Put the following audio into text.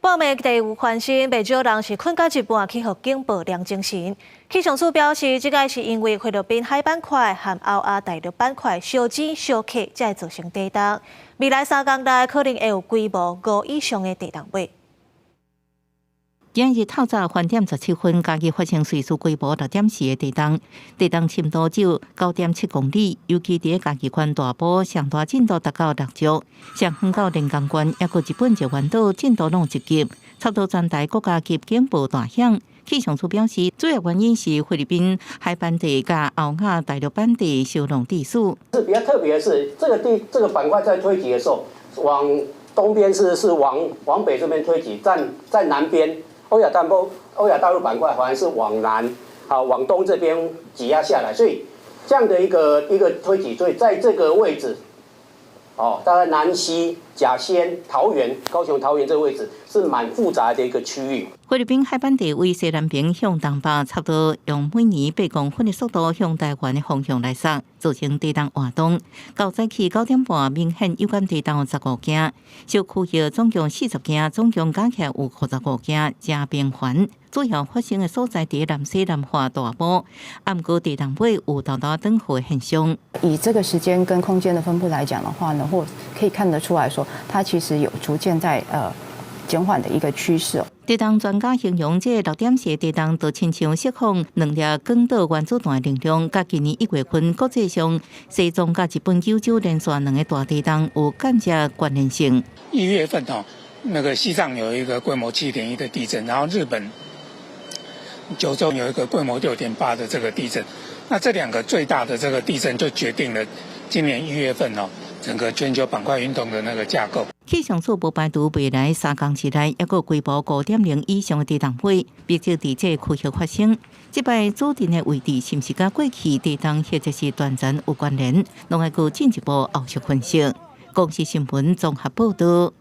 半暝地有翻身，不少人是困到一半去互警报亮精神。气象署表示，这个是因为菲律宾海板块和欧亚大陆板块相挤相克，才会造成地动。未来3天内可能会有规模5以上的地动尾。今日透早饭点17分，嘉义发生随时规模6.4的地动，地动深度只有9.7公里，尤其伫嘉义县大埔上大震度达到6级，上远到连江县，也有日本石湾岛震度拢1级，差不多全台国家级警报大响。气象署表示，主要原因是菲律宾海板地甲欧亚大陆板地相容地数。是比较特别的是，这个板块在推挤的时候，往东边是往北这边推挤，在南边。欧亚大陆板块反而是往南，往东这边挤压下来，所以这样的一个推挤，所以在这个位置，大概南溪、甲仙、桃园、高雄桃园这个位置是蛮复杂的一个区域。菲律宾海板地为西南边向东北，差不多用每年8公分的速度向台湾的方向来杀，造成地动活动。到早起9点半，明显有感地动15件，小区域总共40件，总共加起来有55件，真频繁。主要发生的所在伫南西南化大埔，不过地动尾有豆豆转雨的现象。以这个时间跟空间的分布来讲的话呢，或可以看得出来说，它其实有逐渐在减缓的一个趋势。地动专家形容，这6.4地动就亲像释放2粒广岛原子弹的能量，甲今年1月份国际上西藏甲日本九州连续2个大地动有间接关联性。1月份那个西藏有一个规模7.1的地震，然后日本九州有一个规模6.8的这个地震，那这2个最大的这个地震就决定了今年1月份整个全球板块运动的那个架构。气象署无排除未来3天之内，也有规模5.0以上的地动尾，并且伫这区域发生。这摆指定的位置是不是甲过去地动或者是断层有关联？拢要有进一步后续分析。公视新闻综合报道。